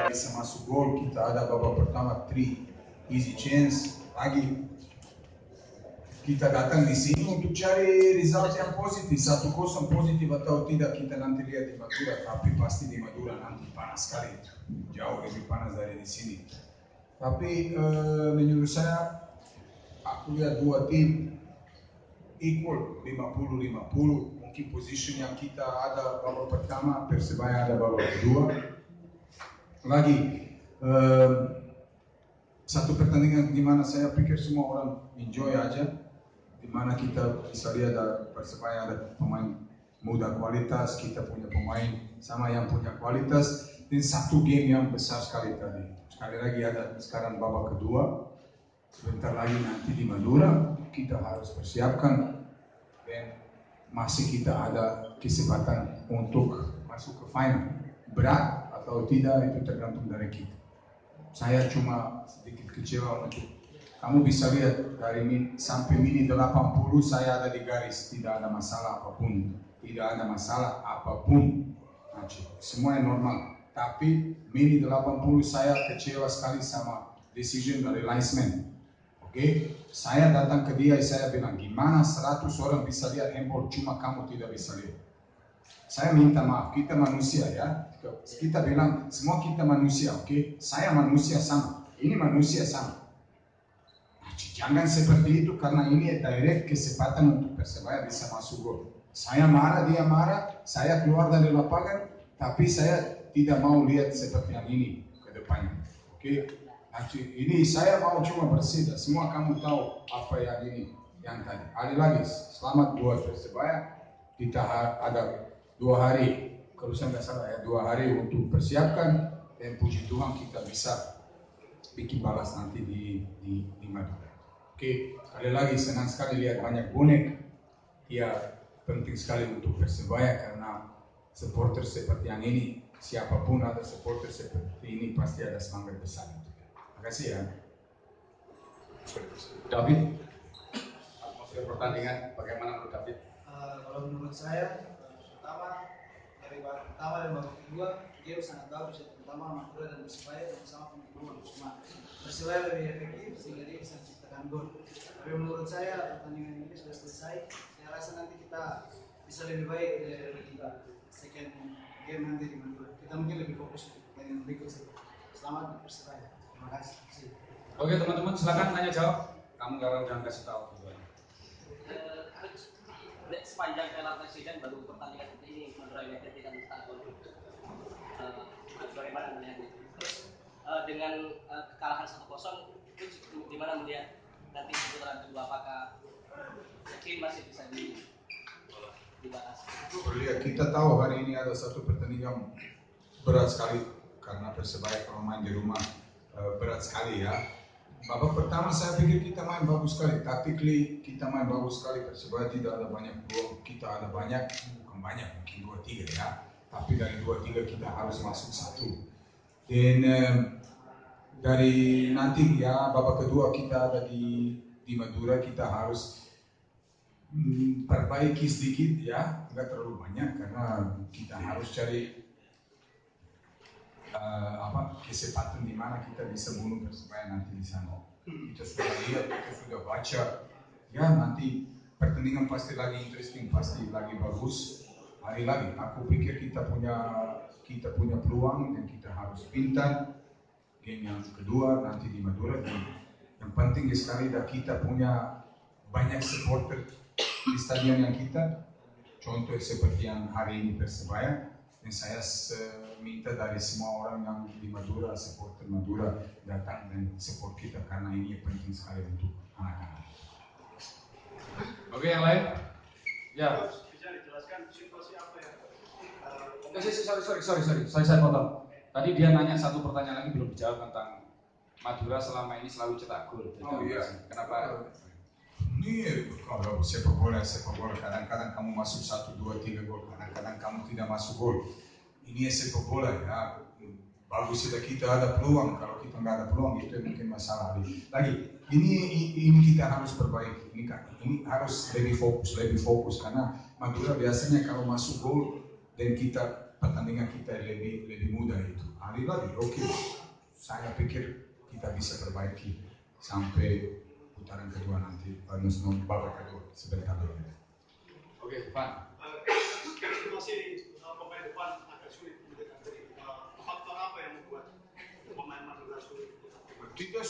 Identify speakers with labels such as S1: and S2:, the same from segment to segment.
S1: bisa masuk gol, kita ada babak pertama 3 easy chance lagi. Kita datang di sini untuk cari result yang positif, 1-0 positif atau tidak kita nanti lihat di Madura, tapi pasti di Madura nanti panas sekali, jauh lebih panas dari di sini. Tapi menurut saya, aku lihat dua tim equal 50-50, mungkin position yang kita ada babak pertama, Persebaya ada babak kedua. Lagi satu pertandingan di mana saya pikir semua orang enjoy aja, di mana kita bisa lihat Persebaya ada pemain muda kualitas, kita punya pemain sama yang punya kualitas, dan satu game yang besar sekali tadi. Sekali lagi ada sekarang babak kedua, sebentar lagi nanti di Madura kita harus persiapkan, dan masih kita ada kesempatan untuk masuk ke final. Berat atau tidak itu tergantung dari kita. Saya cuma sedikit kecewa untuk kamu bisa lihat dari sampai menit 80 saya ada di garis, tidak ada masalah apapun, tidak ada masalah apapun, semua yang normal. Tapi menit 80 saya kecewa sekali sama decision dari linesman. Oke, saya datang ke dia, saya bilang gimana 100 orang bisa lihat handball, cuma kamu tidak bisa lihat. Saya minta maaf, kita manusia ya. Kita bilang semua kita manusia, oke? Saya manusia sama, ini manusia sama. Jangan seperti itu karena ini direct kesempatan untuk Persebaya bisa masuk gol. Saya marah, dia marah, saya keluar dari lapangan, tapi saya tidak mau lihat seperti yang ini ke depannya. Oke? Ini saya mau cuma bersih, semua kamu tahu apa yang ini, yang tadi. Ada lagi, selamat buat Persebaya. Kita ada 2 hari, kalau saya nggak salah ya, 2 hari untuk persiapkan, dan puji Tuhan kita bisa bikin balas nanti di Madura. Oke, sekali lagi senang sekali lihat banyak bonek. Ya, penting sekali untuk Persebaya karena supporter seperti yang ini, siapapun ada supporter seperti ini pasti ada semangat besar. Terima kasih ya.
S2: David, atmosfer pertandingan bagaimana menurut David?
S3: Kalau menurut saya, pertama dan babak kedua game sangat bagus ya, terutama Madura dan Persebaya sama-sama punya peluang, cuma Persebaya lebih efektif sehingga dia bisa menciptakan gol. Tapi menurut saya pertandingan ini sudah selesai, saya rasa nanti kita bisa lebih baik dari kita second game nanti di Madura. Kita mungkin lebih fokus untuk pertandingan berikutnya. Selamat untuk Persebaya, terima kasih.
S2: Oke teman-teman, silakan tanya jawab. Kamu kalau jangan kasih tahu duluan.
S4: Sepanjang Piala Presiden baru pertandingan seperti ini Madura United tidak mencetak gol. Bagaimana melihat itu? Terus dengan kekalahan 1-0 itu gimana melihat nanti putaran kedua, apakah yakin masih bisa dibahas?
S1: Lihat, kita tahu hari ini ada satu pertandingan berat sekali karena Persebaya kalau main di rumah berat sekali ya. Babak pertama saya pikir kita main bagus sekali, taktikly kita main bagus sekali. Persebaya tidak ada banyak peluang, kita ada banyak, bukan banyak, mungkin 2-3 ya. Tapi dari 2-3 kita harus masuk 1. Dan dari nanti ya babak kedua kita ada di Madura, kita harus perbaiki sedikit ya, nggak terlalu banyak karena kita harus cari kesempatan di mana kita bisa bunuh Persebaya nanti di sana. Kita sudah lihat, kita sudah baca, ya nanti pertandingan pasti lagi interesting, pasti lagi bagus. Hari lagi, aku pikir kita punya peluang dan kita harus pintar. Game yang kedua nanti di Madura, dan yang penting sekali kita punya banyak supporter di stadion yang kita. Contoh seperti yang hari ini Persebaya. Dan saya minta dari semua orang yang di Madura, supporter Madura datang dan support kita karena ini penting sekali untuk anak-anak.
S2: Oke, yang lain? Ya.
S5: Bisa dijelaskan situasi apa ya?
S2: Sorry, saya potong. Tadi dia nanya satu pertanyaan lagi belum dijawab tentang Madura selama ini selalu cetak gol.
S1: Oh iya.
S2: Kenapa?
S1: Ini kalau sepak bola kadang-kadang kamu masuk 1, 2, 3 gol, kadang-kadang kamu tidak masuk gol. Ini sepak bola ya, bagus sudah kita ada peluang, kalau kita nggak ada peluang itu mungkin masalah lagi. Ini kita harus perbaiki, ini harus lebih fokus karena Madura biasanya kalau masuk gol dan kita pertandingan kita lebih mudah itu. Hari lagi, oke, saya pikir kita bisa perbaiki sampai putaran kedua nanti, babak kedua sebentar lagi.
S2: Oke, Van.
S5: Masih pemain depan agak sulit mendekati. Faktor apa yang membuat pemain Madura sulit?
S1: Tidak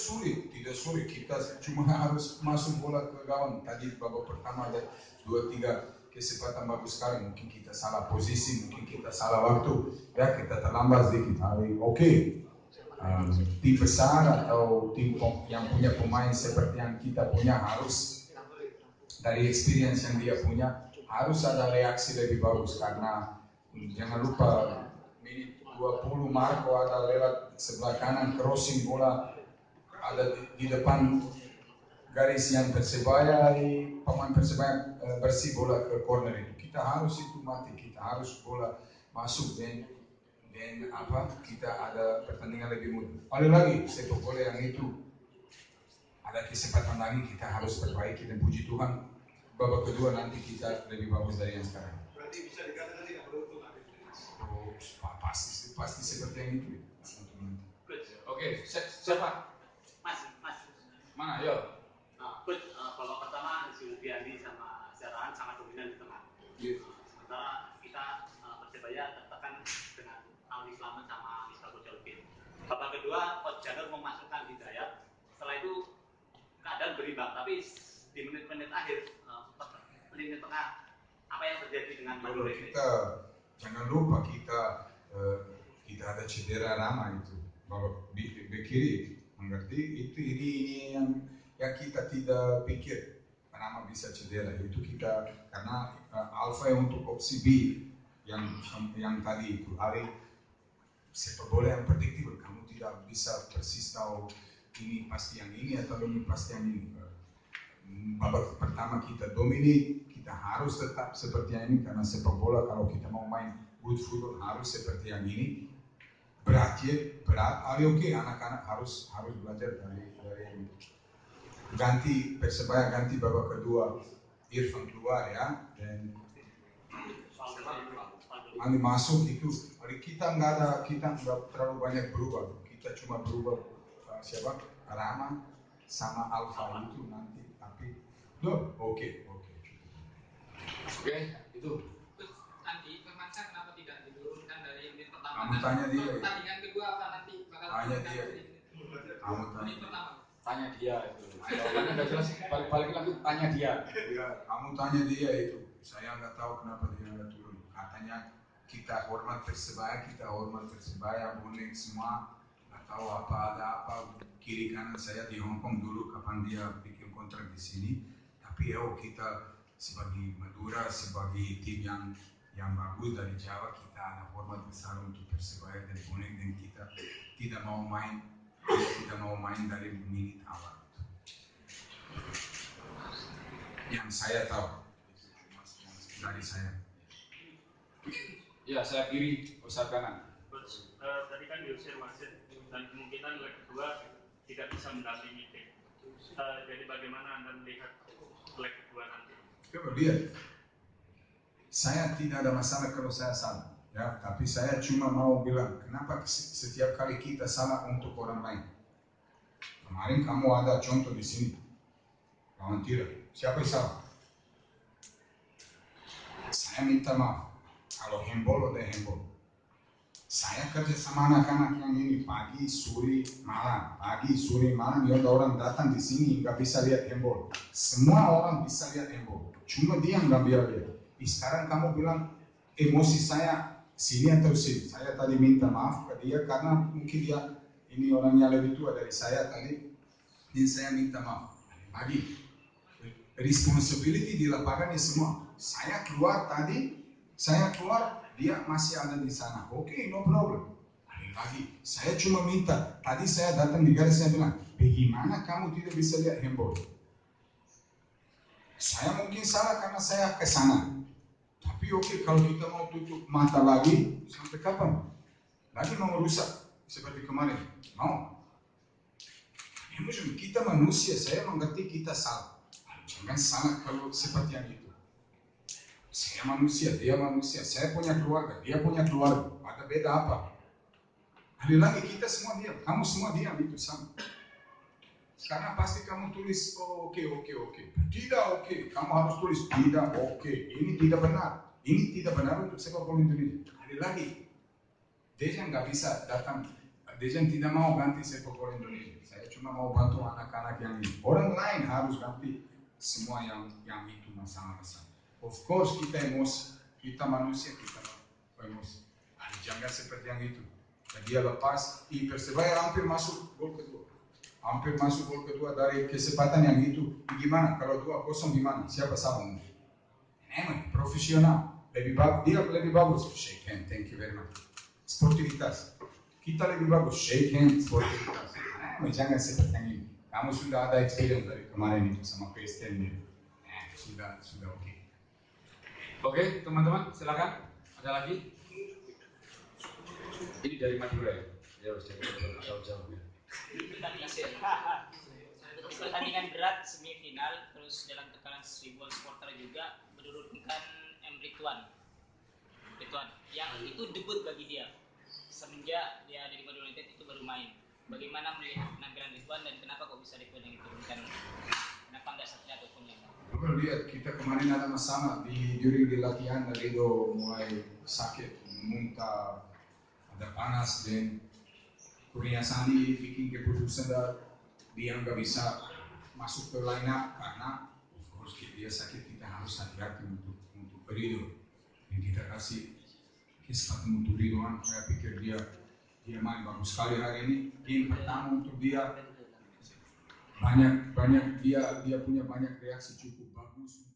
S1: sulit. Kita cuma harus masuk bola ke gawang. Tadi babak pertama ada 2-3 kesempatan bagus sekali. Mungkin kita salah posisi, mungkin kita salah waktu. Ya, kita terlambat sedikit. Oke. Tim besar atau tim yang punya pemain seperti yang kita punya harus dari experience yang dia punya harus ada reaksi lebih bagus, karena jangan lupa menit 20 Marco ada lewat sebelah kanan crossing bola ada di depan garis yang Persebaya, pemain Persebaya bersih bola ke corner itu. Kita harus itu mati, kita harus bola masuk dan kita ada pertandingan lebih mudah. Ada lagi sepak bola yang itu ada kesempatan lagi, kita harus perbaiki dan puji Tuhan babak kedua nanti kita lebih bagus dari yang sekarang.
S5: Berarti bisa dikatakan tidak beruntung.
S1: Pasti seperti yang itu.
S2: Oke, siapa?
S6: Mas.
S2: Mana? Yo.
S6: Coach, babak pertama Zulfiandi sama Zarahan sangat dominan di tengah. Sementara kita Persebaya tertekan dengan Alwi Slamet sama Misbah Jalvin. Babak kedua, Coach Janur memasukkan Hidayat. Setelah itu keadaan berimbang, tapi di menit-menit akhir lini tengah apa yang terjadi dengan Madura ini?
S1: Kita jangan lupa kita ada cedera Rama itu babak kiri, mengerti itu ini yang kita tidak pikir Rama bisa cedera itu kita karena Alpha yang untuk opsi B yang tadi itu hari sepak bola yang predictable, kamu tidak bisa persis tahu ini pasti yang ini atau ini pasti yang ini. Babak pertama kita dominate, kita harus tetap seperti yang ini karena sepak bola kalau kita mau main good football harus seperti yang ini. Berat, oke, anak-anak harus belajar dari yang ganti Persebaya ganti babak kedua Irfan keluar ya dan Andi masuk itu. Hari kita nggak terlalu banyak berubah, kita cuma berubah siapa Rama sama Alpha itu nanti. Oke. Itu.
S7: Nanti Firmansyah kenapa tidak diturunkan dari menit pertama?
S1: Kamu tanya dia.
S7: Pertandingan kedua apa nanti bakal
S1: tanya dia. Kamu
S7: menit pertama.
S2: Tanya dia itu. Jawabannya nggak jelas. Balik lagi tanya dia.
S1: Ya, kamu tanya dia itu. Saya nggak tahu kenapa dia nggak turun. Katanya kita hormat Persebaya, bonek semua. Nggak tahu ada apa kiri kanan saya di Hong Kong dulu kapan dia bikin kontrak di sini. Tapi kita sebagai Madura, sebagai tim yang bagus dari Jawa, kita ada hormat besar untuk Persebaya dan bonek dan kita tidak mau main dari menit awal. Yang saya tahu dari saya.
S2: Ya, saya kiri, Ustaz kanan.
S5: Tadi kan diusir wasit dan kemungkinan leg kedua tidak bisa mendampingi tim. Jadi bagaimana Anda melihat leg kedua nanti?
S1: Coba lihat. Saya tidak ada masalah kalau saya salah, ya. Tapi saya cuma mau bilang, kenapa setiap kali kita salah untuk orang lain? Kemarin kamu ada contoh di sini, kawan tidak. Siapa yang salah? Saya minta maaf. Kalau handball udah handball. Saya kerja sama anak-anak yang ini pagi, sore, malam. Ya orang datang di sini nggak bisa lihat handball. Semua orang bisa lihat handball. Cuma dia nggak bisa lihat. Sekarang kamu bilang emosi saya sini atau sini. Saya tadi minta maaf ke dia karena mungkin dia ini orangnya lebih tua dari saya tadi. Dan saya minta maaf. Lagi responsibility di lapangan semua. Saya keluar, dia masih ada di sana. Oke, no problem. Lagi, saya cuma minta. Tadi saya datang di garis, saya bilang, bagaimana kamu tidak bisa lihat handball? Saya mungkin salah karena saya ke sana. Tapi oke, kalau kita mau tutup mata lagi, sampai kapan? Lagi mau rusak seperti kemarin? Mau? Kita manusia, saya mengerti kita salah. Jangan salah kalau seperti yang itu. Saya manusia, dia manusia. Saya punya keluarga, dia punya keluarga. Ada beda apa? Ada lagi kita semua diam, kamu semua diam itu sama. Karena pasti kamu tulis oh, oke. Tidak oke. Kamu harus tulis tidak oke. Ini tidak benar. Ini tidak benar untuk sepak bola Indonesia. Ada lagi. Dejan nggak bisa datang. Dejan tidak mau ganti sepak bola Indonesia. Saya cuma mau bantu anak-anak yang ini. Orang lain harus ganti semua yang itu masalah-masalah. Of course kita emosi. Kita manusia, kita emosi. Jangan seperti yang itu. Dan dia lepas. Persebaya hampir masuk gol kedua. Hampir masuk gol kedua dari kesempatan yang itu. Gimana? Kalau 2-0 gimana? Siapa sabun? Emang profesional. Dia lebih bagus. Shake hand, thank you very much. Sportivitas. Kita lebih bagus. Shake hand, sportivitas. Jangan seperti yang ini. Kamu sudah ada experience dari kemarin itu sama Christian ini. Sudah oke.
S2: Oke, teman-teman, silakan. Ada lagi? Ini dari Madura ya? Ya harus jauh-jauh ya.
S8: Pertandingan berat semifinal, terus dalam tekanan 1000 supporter juga menurunkan Rituan yang itu debut bagi dia semenjak dia dari Madura United itu baru main. Bagaimana melihat penampilan Rituan dan kenapa kok bisa Rituan yang diturunkan? Kenapa nggak Satria ataupun yang lain?
S1: Lihat kita kemarin ada masalah di latihan. Rido mulai sakit, muntah, ada panas dan Kurnia Sandi bikin keputusan dia nggak bisa masuk ke line up karena of course dia sakit. Kita harus hati-hati untuk Rido. Yang kita kasih kesempatan untuk Rido. Saya pikir dia main bagus sekali hari ini. Game pertama untuk dia banyak dia punya banyak reaksi cukup bagus.